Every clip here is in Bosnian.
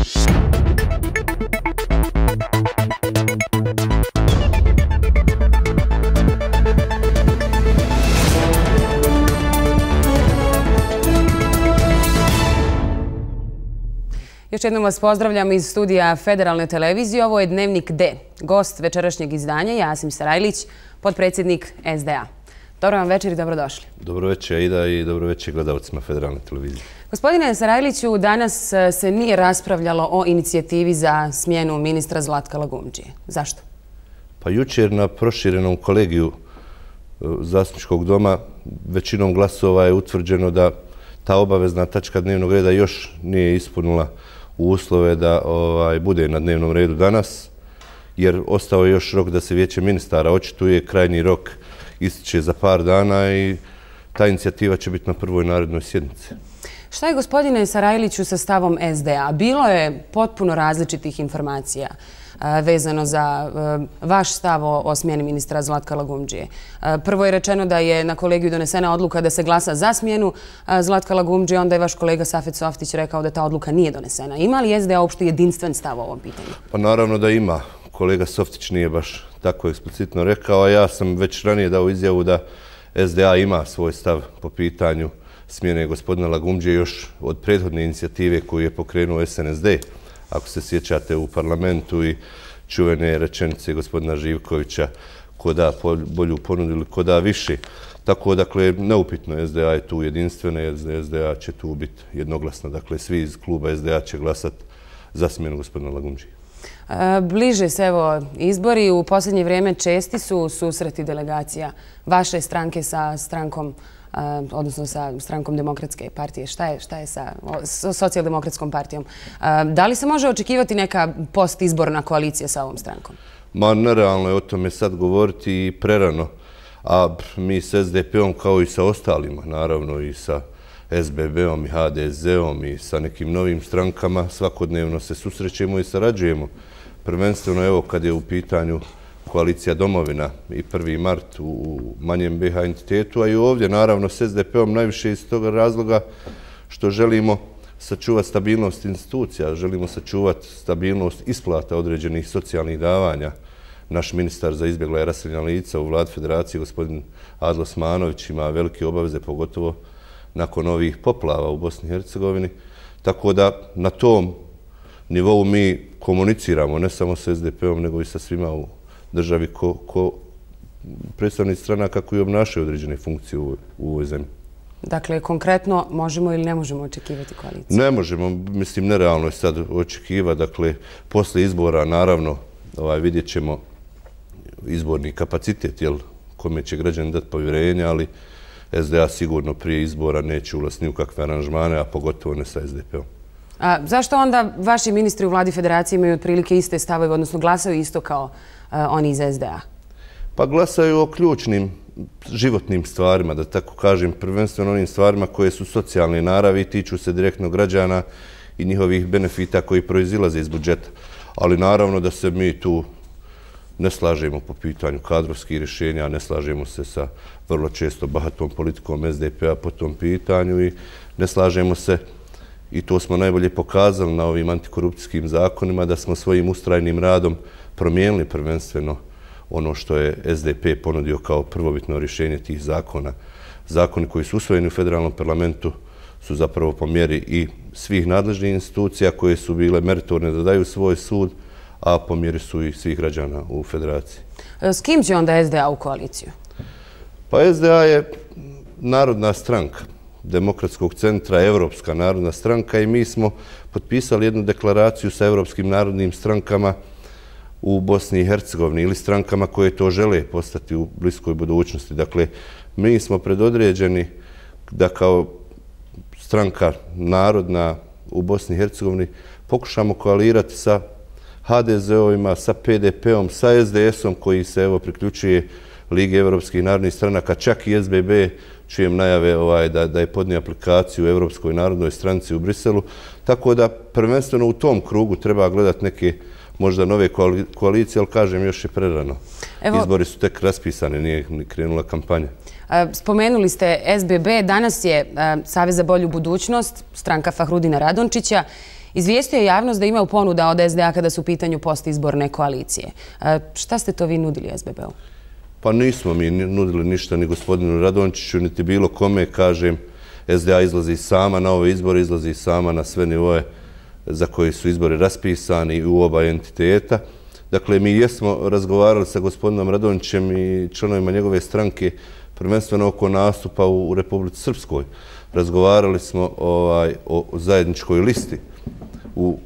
Još jednom vas pozdravljam iz studija Federalne televizije. Ovo je Dnevnik D. Gost večerašnjeg izdanja je Asim Sarajlić, potpredsjednik SDA. Dobro vam večer i dobrodošli. Dobro večer, Aida, i dobro večer gledalcima Federalne televizije. Gospodine Sarajliću, danas se nije raspravljalo o inicijativi za smjenu ministra Zlatka Lagumdžije. Zašto? Pa jučer na proširenom kolegiju Zastupničkog doma većinom glasova je utvrđeno da ta obavezna tačka dnevnog reda još nije ispunila uslove da bude na dnevnom redu danas, jer ostao je još rok da se Vijeće ministara očituje, krajnji rok ističe za par dana i ta inicijativa će biti na prvoj narednoj sjednici. Šta je, gospodine Sarajliću, sa stavom SDA? Bilo je potpuno različitih informacija vezano za vaš stav o smjeni ministra Zlatka Lagumdžije. Prvo je rečeno da je na kolegiju donesena odluka da se glasa za smjenu Zlatka Lagumdžije, onda je vaš kolega Safet Softić rekao da ta odluka nije donesena. Ima li SDA uopšte jedinstven stav o ovom pitanju? Pa naravno da ima. Kolega Softić nije baš tako eksplicitno rekao, a ja sam već ranije dao izjavu da SDA ima svoj stav po pitanju smjene gospodina Lagumdžije još od prethodne inicijative koju je pokrenuo SNSD. Ako se sjećate u parlamentu i čuvene rečenice gospodina Živkovića, ko da bolju ponudu ili ko da više. Tako, dakle, neupitno SDA je tu jedinstvena, jer SDA će tu biti jednoglasna. Dakle, svi iz kluba SDA će glasati za smjenu gospodina Lagumdžije. Bliže se evo izbori. U posljednje vrijeme česti su susreti delegacija vaše stranke sa strankom, odnosno sa strankom Demokratske partije. Šta je sa socijaldemokratskom partijom? Da li se može očekivati neka postizborna koalicija sa ovom strankom? Ma, nerealno je o tome sad govoriti i prerano. A mi s SDP-om kao i sa ostalima, naravno i sa SBB-om i HDZ-om i sa nekim novim strankama svakodnevno se susrećemo i sarađujemo. Prvenstveno, evo, kad je u pitanju koalicija Domovina i 1. mart u manjem BiH entitetu, a i ovdje, naravno, s SDP-om najviše iz toga razloga što želimo sačuvati stabilnost institucija, želimo sačuvati stabilnost isplata određenih socijalnih davanja. Naš ministar za izbjegla i raseljena lica u Vladi Federacije, gospodin Adil Osmanović, ima velike obaveze, pogotovo nakon ovih poplava u Bosni i Hercegovini. Tako da na tom nivou mi komuniciramo ne samo sa SDP-om, nego i sa svima u državi ko predstavnici stranaka koji obnašaju određene funkcije u ovoj zemlji. Dakle, konkretno možemo ili ne možemo očekivati koaliciju? Ne možemo, mislim, nerealno je sad očekivati. Dakle, posle izbora, naravno, vidjet ćemo izborni kapacitet, kome će građani dati povjerenje, ali SDA sigurno prije izbora neće ulaziti ni u kakve aranžmane, a pogotovo ne sa SDP-om. A zašto onda vaši ministri u Vladi Federacije imaju otprilike iste stavove, odnosno glasaju isto kao oni iz SDA? Pa glasaju o ključnim životnim stvarima, da tako kažem, prvenstveno onim stvarima koje su socijalne naravi i tiču se direktno građana i njihovih benefita koji proizilaze iz budžeta. Ali naravno da se mi tu ne slažemo po pitanju kadrovskih rješenja, ne slažemo se sa vrlo često bahatom politikom SDP-a po tom pitanju i ne slažemo se, i to smo najbolje pokazali na ovim antikorupcijskim zakonima, da smo svojim ustrajnim radom promijenili prvenstveno ono što je SDP ponudio kao prvobitno rješenje tih zakona. Zakoni koji su usvojeni u federalnom parlamentu su zapravo po mjeri i svih nadležnih institucija koje su bile meritorne da daju svoj sud, a po mjeri su i svih građana u federaciji. S kim će onda SDA u koaliciju? Pa SDA je narodna stranka Demokratskog centra, Evropska narodna stranka, i mi smo potpisali jednu deklaraciju sa evropskim narodnim strankama u Bosni i Hercegovini ili strankama koje to žele postati u bliskoj budućnosti. Dakle, mi smo predodređeni da kao stranka narodna u Bosni i Hercegovini pokušamo koalirati sa HDZ-ovima, sa PDP-om, sa SDS-om koji se evo priključuje Ligi evropskih narodnih stranaka, čak i SBB, čujem najave da je podnio aplikaciju u Evropskoj narodnoj stranci u Briselu. Tako da prvenstveno u tom krugu treba gledati neke možda nove koalicije, ali kažem, još je prerano. Izbori su tek raspisani, nije ni krenula kampanja. Spomenuli ste SBB, danas je Savez za bolju budućnost, stranka Fahrudina Radončića, izvijestio je javnost da ima ponuda od SDA kada su u pitanju postizborne koalicije. Šta ste to vi nudili SBB-u? Pa nismo mi nudili ništa ni gospodinu Radončiću, niti bilo kome. Kažem, SDA izlazi sama na ove izbore, izlazi sama na sve nivoje za koje su izbori raspisani u oba entiteta. Dakle, mi jesmo razgovarali sa gospodinom Radončićem i članovima njegove stranke, prvenstveno oko nastupa u Republici Srpskoj. Razgovarali smo o zajedničkoj listi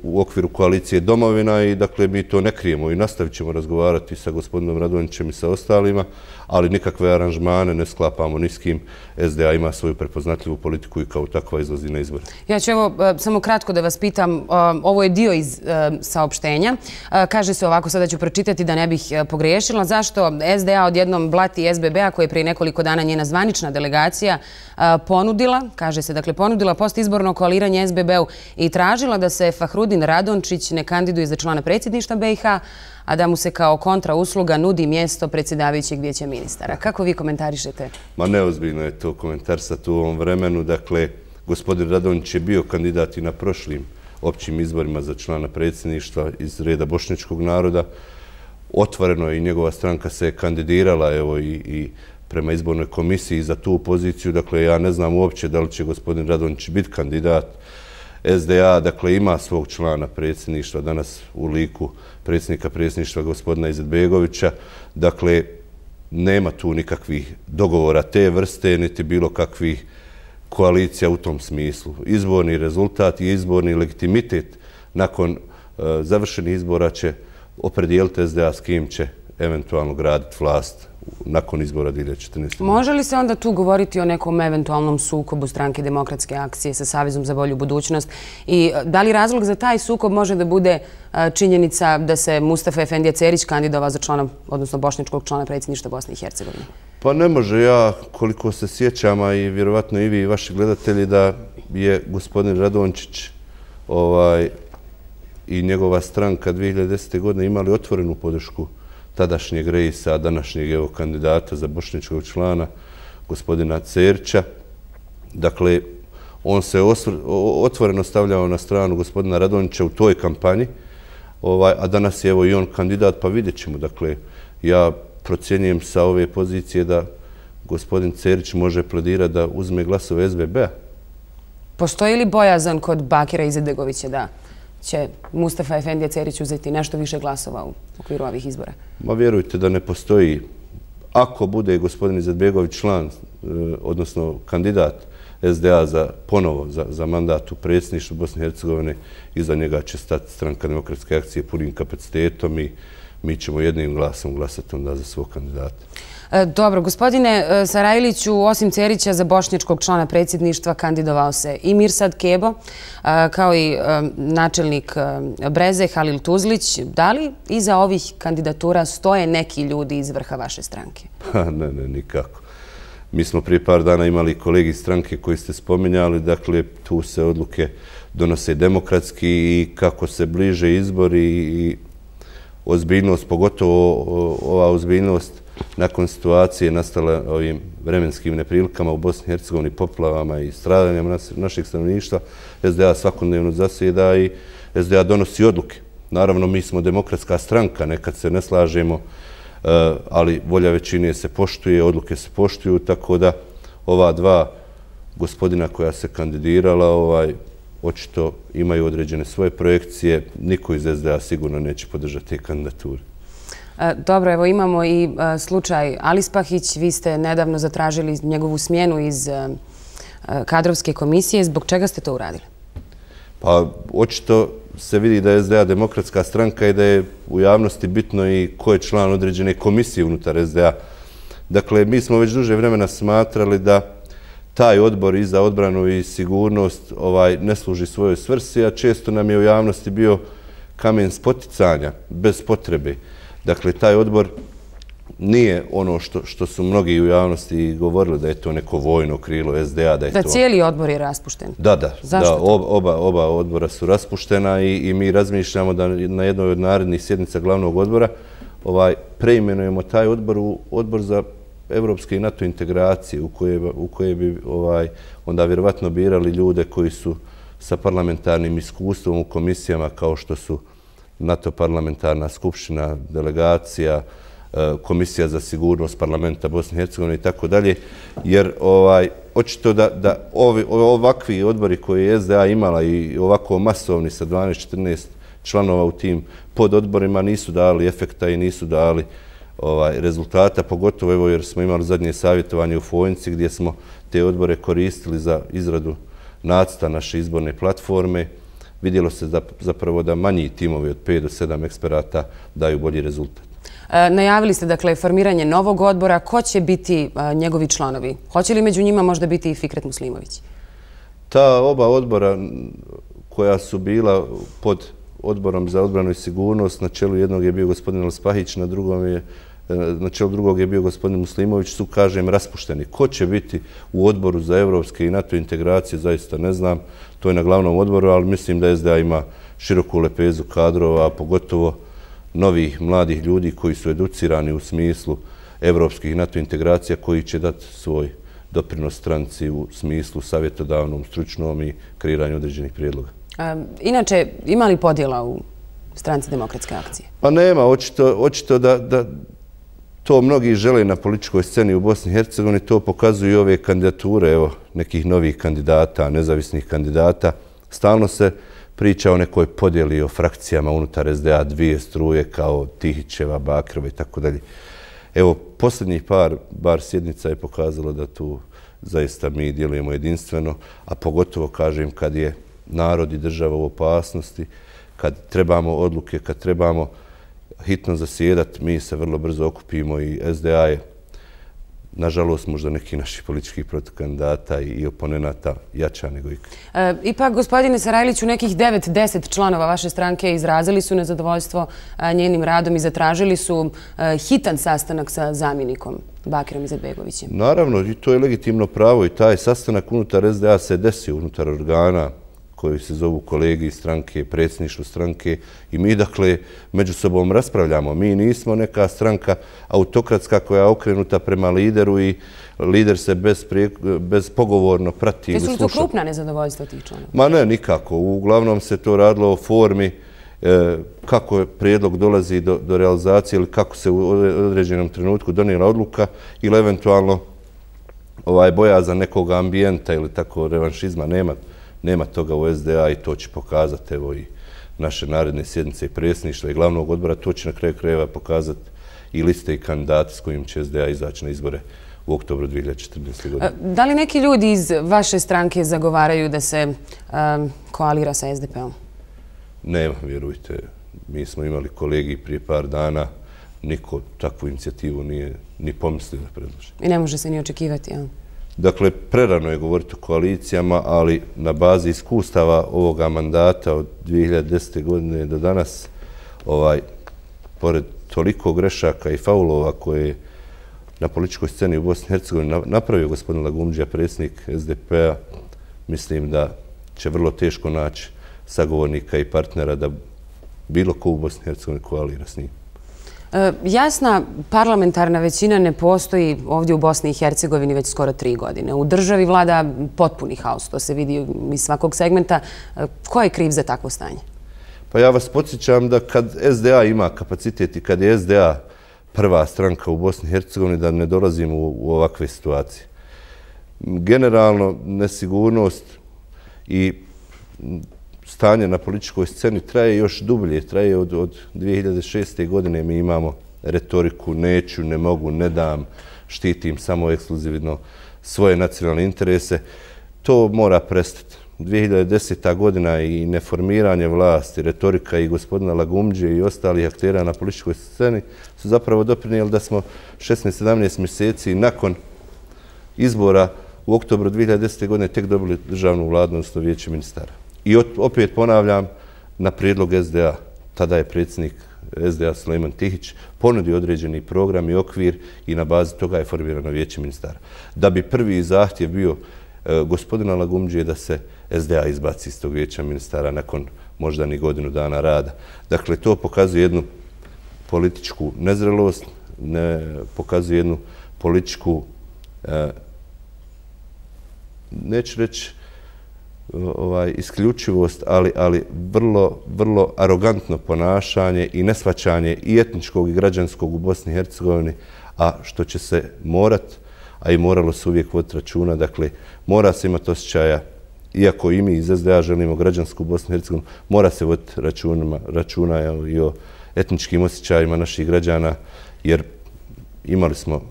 u okviru koalicije Domovina i dakle mi to ne krijemo i nastavit ćemo razgovarati sa gospodinom Radončićem i sa ostalima, ali nikakve aranžmane ne sklapamo ni s kim. SDA ima svoju prepoznatljivu politiku i kao takva izlazi na izbore. Ja ću samo kratko da vas pitam, ovo je dio iz saopštenja. Kaže se ovako, sada ću pročitati da ne bih pogriješila. Zašto SDA odjednom blati SBB-a koji je prije nekoliko dana njena zvanična delegacija ponudila, kaže se, dakle ponudila postizborno koaliranje SBB-u i tražila da se Fahrudin Radončić ne kandiduje za člana predsjedništva BiH, a da mu se kao kontrausluga nudi mjesto predsjedavajućeg vijeća ministara. Kako vi komentarišete? Ma neozbiljno je to komentarsati u ovom vremenu. Dakle, gospodin Radončić je bio kandidat i na prošlim općim izborima za člana predsjedništva iz reda bošnjačkog naroda. Otvoreno je i njegova stranka se kandidirala evo i prema izbornoj komisiji za tu poziciju. Dakle, ja ne znam uopće da li će gospodin Radončić biti kandidat. SDA, dakle, ima svog člana predsjedništva danas u liku predsjednika predsjedništva gospodina Izetbegovića. Dakle, nema tu nikakvih dogovora te vrste, niti bilo kakvih koalicija u tom smislu. Izborni rezultat i izborni legitimitet nakon završenih izbora će opredijeliti SDA s kim će eventualno graditi vlast nakon izbora 2014. Može li se onda tu govoriti o nekom eventualnom sukobu Stranke demokratske akcije sa Savezom za bolju budućnost i da li razlog za taj sukob može da bude činjenica da se Mustafa Efendija Cerić kandidovao za člana, odnosno bošnjačkog člana predsjedništva Bosne i Hercegovine? Pa ne može. Ja, koliko se sjećam, a i vjerovatno i vi i vaši gledatelji, da je gospodin Radončić i njegova stranka 2010. godine imali otvorenu podršku tadašnjeg Reisa, a današnjeg kandidata za bošnjačkog člana, gospodina Cerića. Dakle, on se otvoreno stavljao na stranu gospodina Radončića u toj kampanji, a danas je evo i on kandidat, pa vidjet ćemo. Dakle, ja procjenjujem sa ove pozicije da gospodin Cerić može pledirati da uzme glasove SBB-a. Postoji li bojazan kod Bakira Izetbegovića da će Mustafa Efendija Cerić uzeti nešto više glasova u okviru ovih izbora? Ma vjerujte da ne postoji. Ako bude gospodin Izetbegović član, odnosno kandidat SDA ponovo za mandat u predsjedništvu Bosne i Hercegovine, iza njega će stati Stranka demokratske akcije punim kapacitetom i mi ćemo jednim glasom glasati onda za svog kandidata. Dobro, gospodine Sarajliću, osim Cerića za bošnjačkog člana predsjedništva kandidovao se i Mirsad Kebo, kao i načelnik Breze Halil Tuzlić. Da li iza ovih kandidatura stoje neki ljudi iz vrha vaše stranke? Pa ne, nikako. Mi smo prije par dana imali kolegi iz stranke koji ste spominjali, dakle tu se odluke donose demokratski i kako se bliže izbori i ozbiljnost, pogotovo ova ozbiljnost nakon situacije nastala ovim vremenskim neprilikama u Bosni i Hercegovini, poplavama i stradanjama našeg stanovništva, SDA svakodnevno zasjeda i SDA donosi odluke. Naravno, mi smo demokratska stranka, nekad se ne slažemo, ali volja većine se poštuje, odluke se poštuju, tako da ova dva gospodina koja se kandidirala očito imaju određene svoje projekcije. Niko iz SDA sigurno neće podržati te kandidature. Dobro, evo imamo i slučaj Alispahić. Vi ste nedavno zatražili njegovu smjenu iz kadrovske komisije. Zbog čega ste to uradili? Pa, očito se vidi da je SDA demokratska stranka i da je u javnosti bitno i ko je član određene komisije unutar SDA. Dakle, mi smo već duže vremena smatrali da taj odbor i za odbranu i sigurnost ne služi svojoj svrsi, a često nam je u javnosti bio kamen spoticanja, bez potrebe. Dakle, taj odbor nije ono što su mnogi u javnosti govorili, da je to neko vojno krilo SDA. Da cijeli odbor je raspušten? Da. Oba odbora su raspuštena i mi razmišljamo da na jednoj od narednih sjednica glavnog odbora preimenujemo taj odbor u odbor za evropske i NATO integracije u koje bi onda vjerovatno birali ljude koji su sa parlamentarnim iskustvom u komisijama kao što su NATO parlamentarna skupština, delegacija, Komisija za sigurnost parlamenta Bosne i Hercegovine i tako dalje, jer očito da ovakvi odbori koje je SDA imala i ovako masovni sa 12-14 članova u tim pododborima nisu dali efekta i nisu dali rezultata, pogotovo evo jer smo imali zadnje savjetovanje u Fojnici gdje smo te odbore koristili za izradu nacrta naše izborne platforme. Vidjelo se zapravo da manji timovi od 5 do 7 eksperata daju bolji rezultat. Najavili ste, dakle, formiranje novog odbora. Ko će biti njegovi članovi? Hoće li među njima možda biti i Fikret Muslimović? Ta oba odbora koja su bila pod odborom za odbranu i sigurnost, na čelu jednog je bio gospodin Alspahić, na čelu drugog je bio gospodin Muslimović, su, kažem, raspušteni. Ko će biti u odboru za evropske i NATO integracije, zaista ne znam. To je na glavnom odboru, ali mislim da SDA ima široku lepezu kadrova, pogotovo novih mladih ljudi koji su educirani u smislu evropskih i NATO integracija, koji će dati svoj doprinos stranci u smislu savjetodavnom, stručnom i kreiranju određenih prijedloga. Inače, ima li podjela u stranci Demokratske akcije? Pa nema. Očito da to mnogi žele na političkoj sceni u Bosni i Hercegovini. To pokazuju i ove kandidature, evo, nekih novih kandidata, nezavisnih kandidata. Stalno se priča o nekoj podjeli, o frakcijama unutar SDA, dvije struje kao Tihićeva, Bakirova i tako dalje. Evo, posljednjih bar sjednica je pokazalo da tu zaista mi djelujemo jedinstveno, a pogotovo, kažem, kad je narod i država u opasnosti, kad trebamo odluke, kad trebamo hitno zasjedati, mi se vrlo brzo okupimo i SDA je, nažalost, možda neki naših političkih protukandidata i oponenata jača nego ikad. Ipak, gospodine Sarajliću, nekih 9-10 članova vaše stranke izrazili su nezadovoljstvo njenim radom i zatražili su hitan sastanak sa zamjenikom Bakirom Izetbegovićem. Naravno, i to je legitimno pravo i taj sastanak unutar SDA se desio unutar organa koji se zovu kolegi stranke, predsjedništvo stranke i mi, dakle, među sobom raspravljamo. Mi nismo neka stranka autokratska koja je okrenuta prema lideru i lider se bezpogovorno prati ili sluša. Jesu li to krupna nezadovoljstva tih članova? Ma ne, nikako. Uglavnom se to radilo o formi kako prijedlog dolazi do realizacije ili kako se u određenom trenutku donijela odluka ili eventualno bojazan nekog ambijenta ili tako revanšizma. Nema toga u SDA i to će pokazati evo i naše naredne sjednice i predsjedništva i glavnog odbora. To će na kraju krajeva pokazati i liste i kandidati s kojim će SDA izaći na izbore u oktobru 2014. godine. Da li neki ljudi iz vaše stranke zagovaraju da se koalira sa SDP-om? Nema, vjerujte. Mi smo imali kolegi prije par dana. Niko takvu inicijativu nije ni pomislio da predloži. I ne može se ni očekivati, jel? Dakle, prerano je govoriti o koalicijama, ali na bazi iskustava ovoga mandata od 2010. godine do danas, pored toliko grešaka i faulova koje je na političkoj sceni u Bosni i Hercegovini napravio gospodin Lagumdžija, predsjednik SDP-a, mislim da će vrlo teško naći sagovornika i partnera da bilo ko u Bosni i Hercegovini koalira s njim. Jasna parlamentarna većina ne postoji ovdje u Bosni i Hercegovini već skoro 3 godine. U državi vlada potpuni haos, to se vidi iz svakog segmenta. Ko je kriv za takvo stanje? Pa ja vas podsjećam da kad SDA ima kapacitet i kad je SDA prva stranka u Bosni i Hercegovini da ne dolazimo u ovakve situacije. Generalno, nesigurnost i stanje na političkoj sceni traje još dublje. Traje od 2006. godine. Mi imamo retoriku neću, ne mogu, ne dam, štitim samo ekskluzivno svoje nacionalne interese. To mora prestati. 2010. godina i neformiranje vlasti, retorika i gospodina Lagumdžije i ostalih aktera na političkoj sceni su zapravo doprinijeli da smo 16-17 mjeseci nakon izbora u oktobru 2010. godine tek dobili državnu vladu, odnosno vijeće ministara. I opet ponavljam, na prijedlog SDA, tada je predsjednik SDA Sulejman Tihić ponudio određeni program i okvir i na bazi toga je formirano vijeće ministara. Da bi prvi zahtjev bio gospodina Lagumdžije da se SDA izbaci iz tog vijeća ministara nakon možda ni godinu dana rada. Dakle, to pokazuje jednu političku nezrelost, pokazuje jednu političku, neću reći isključivost, ali vrlo arogantno ponašanje i neshvaćanje i etničkog i građanskog u Bosni i Hercegovini, a što će se morat, a i moralo se uvijek voditi računa. Dakle, mora se imati osjećaja, iako i mi iz SDA želimo građansku Bosnu i Hercegovinu, mora se voditi računa i o etničkim osjećajima naših građana, jer imali smo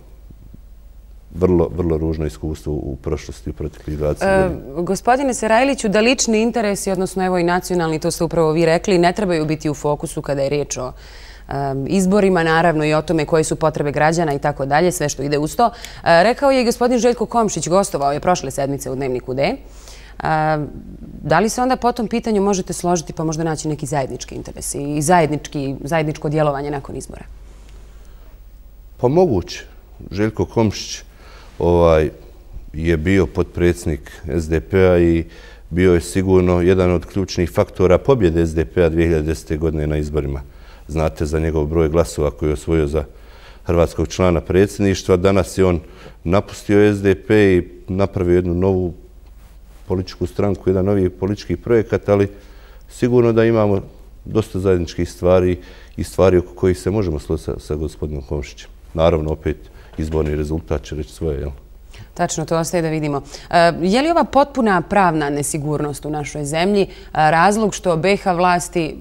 vrlo ružno iskustvo u prošlosti u proteklih 20 godina. Gospodine Sarajliću, da lični interesi, odnosno evo i nacionalni, to ste upravo vi rekli, ne trebaju biti u fokusu kada je riječ o izborima, naravno i o tome koje su potrebe građana i tako dalje, sve što ide uz to. Rekao je i gospodin Željko Komšić, gostovao je prošle sedmice u Dnevniku D. Da li se onda po tom pitanju možete složiti pa možda naći neki zajednički interes i zajedničko djelovanje nakon izbora? Pa moguće. Željko Komšić je bio potpredsjednik SDP-a i bio je sigurno jedan od ključnih faktora pobjede SDP-a 2010. godine na izborima. Znate za njegov broj glasova koji je osvojio za hrvatskog člana predsjedništva. Danas je on napustio SDP i napravio jednu novu političku stranku, jedan novi politički projekat, ali sigurno da imamo dosta zajedničkih stvari i stvari oko kojih se možemo složiti sa gospodinom Komšićem. Naravno, opet izborni rezultat će reći svoje, jel? Tačno, to ostaje da vidimo. Je li ova potpuna pravna nesigurnost u našoj zemlji razlog što BiH vlasti,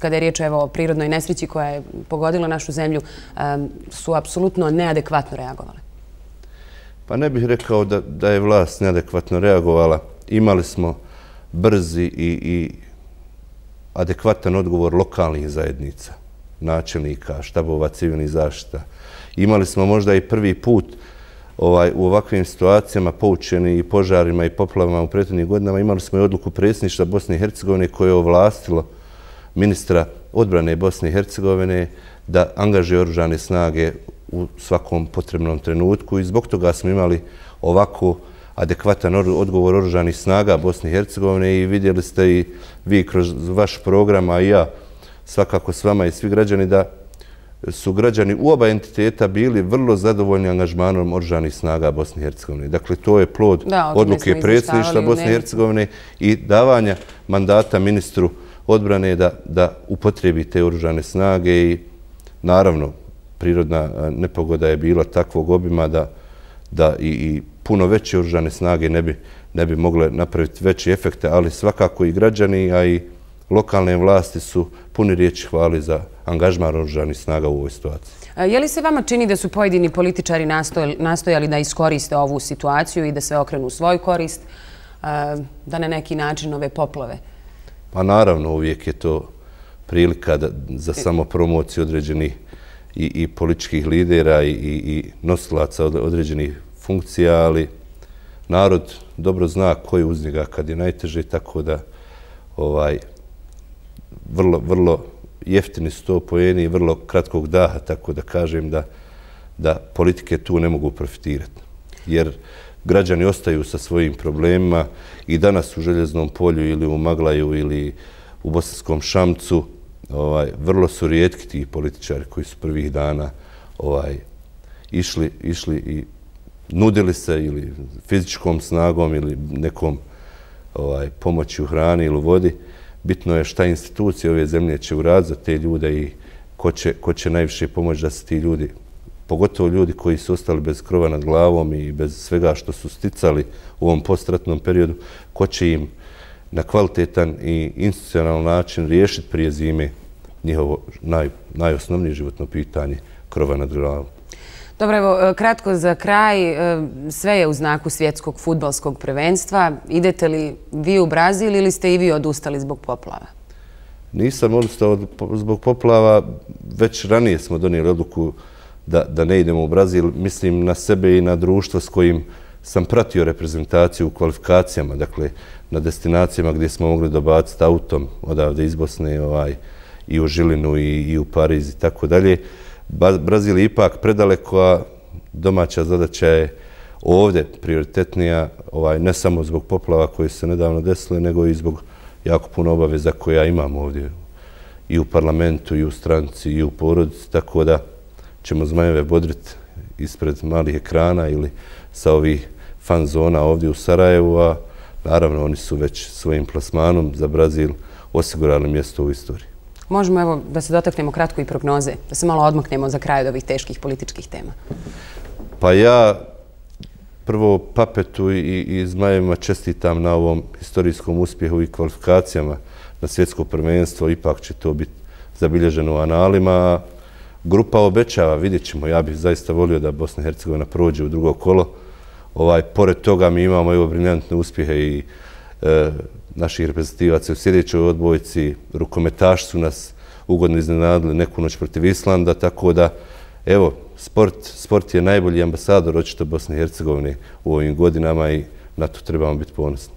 kada je riječ o prirodnoj nesreći koja je pogodila našu zemlju, su apsolutno neadekvatno reagovale? Pa ne bih rekao da je vlast neadekvatno reagovala. Imali smo brzi i adekvatan odgovor lokalnih zajednica, načelnika, štabova civilnih zaštita. Imali smo možda i prvi put u ovakvim situacijama, poučeni i požarima i poplavama u prethodnih godinama, imali smo i odluku predsjedništva Bosne i Hercegovine koje je ovlastilo ministra odbrane Bosne i Hercegovine da angažuje oružane snage u svakom potrebnom trenutku i zbog toga smo imali ovako adekvatan odgovor oružanih snaga Bosne i Hercegovine i vidjeli ste i vi kroz vaš program, a i ja svakako s vama i svi građani, da su građani u oba entiteta bili vrlo zadovoljni angažmanom oružanih snaga Bosne i Hercegovine. Dakle, to je plod odluke predsjedništva Bosne i Hercegovine i davanja mandata ministru odbrane da upotrebi te oružane snage i naravno prirodna nepogoda je bila takvog obima da i puno veće oružane snage ne bi mogle napraviti veće efekte, ali svakako i građani, a i lokalne vlasti su puni riječi hvali za angažman oružanih snaga u ovoj situaciji. Je li se vama čini da su pojedini političari nastojali da iskoriste ovu situaciju i da se okrenu u svoju korist, da na neki način ove poplave? Pa naravno, uvijek je to prilika za samopromociju određenih i političkih lidera i nosilaca određenih funkcija, ali narod dobro zna ko je uz njega kad je najteže, tako da vrlo jeftini su to poeni i vrlo kratkog daha, tako da kažem da politike tu ne mogu profitirati. Jer građani ostaju sa svojim problemima i danas u Željeznom polju ili u Maglaju ili u Bosanskom Šamcu vrlo su rijetki ti političari koji su prvih dana išli i nudili se ili fizičkom snagom ili nekom pomoći u hrani ili u vodi. Bitno je šta institucije ove zemlje će uraditi za te ljude i ko će najviše pomoći da se ti ljudi, pogotovo ljudi koji su ostali bez krova nad glavom i bez svega što su sticali u ovom postratnom periodu, ko će im na kvalitetan i institucionalan način riješiti prije zime njihovo najosnovnije životno pitanje, krova nad glavom. Dobro, evo, kratko za kraj, sve je u znaku svjetskog fudbalskog prvenstva. Idete li vi u Brazil ili ste i vi odustali zbog poplava? Nisam odustao zbog poplava, već ranije smo donijeli odluku da ne idemo u Brazil. Mislim na sebe i na društvo s kojim sam pratio reprezentaciju u kvalifikacijama, dakle na destinacijama gdje smo mogli dobaciti autom odavde iz Bosne i u Žilinu i u Pariz i tako dalje. Brazil je ipak predaleko, a domaća zadaća je ovdje prioritetnija, ne samo zbog poplava koje su se nedavno desile, nego i zbog jako puno obaveza koje ja imam ovdje i u parlamentu, i u stranci, i u porodici, tako da ćemo zmajeve bodriti ispred malih ekrana ili sa ovih fan zona ovdje u Sarajevu, a naravno oni su već svojim plasmanom za Brazil osigurali mjesto u istoriji. Možemo evo da se dotaknemo kratko i prognoze, da se malo odmaknemo za kraj od ovih teških političkih tema. Pa ja prvo Papetu i Zmajevima čestitam na ovom historijskom uspjehu i kvalifikacijama na svjetsko prvenstvo. Ipak će to biti zabilježeno u analima. Grupa obećava, vidjet ćemo. Ja bih zaista volio da Bosna i Hercegovina prođe u drugo kolo. Pored toga mi imamo evo briljantne uspjehe i naših reprezentativaca u sljedećoj odbojci. Rukometaši su nas ugodno iznenadili neku noć protiv Islanda, tako da evo, sport je najbolji ambasador očito Bosne i Hercegovine u ovim godinama i na to trebamo biti ponosni.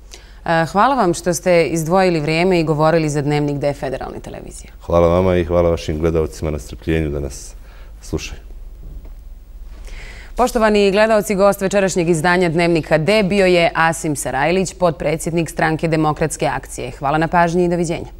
Hvala vam što ste izdvojili vrijeme i govorili za Dnevnik D Federalne televizije. Hvala vama i hvala vašim gledalcima na strpljenju da nas slušaju. Poštovani gledalci, gost večerašnjeg izdanja Dnevnika D bio je Asim Sarajlić, potpredsjednik Stranke demokratske akcije. Hvala na pažnji i doviđenja.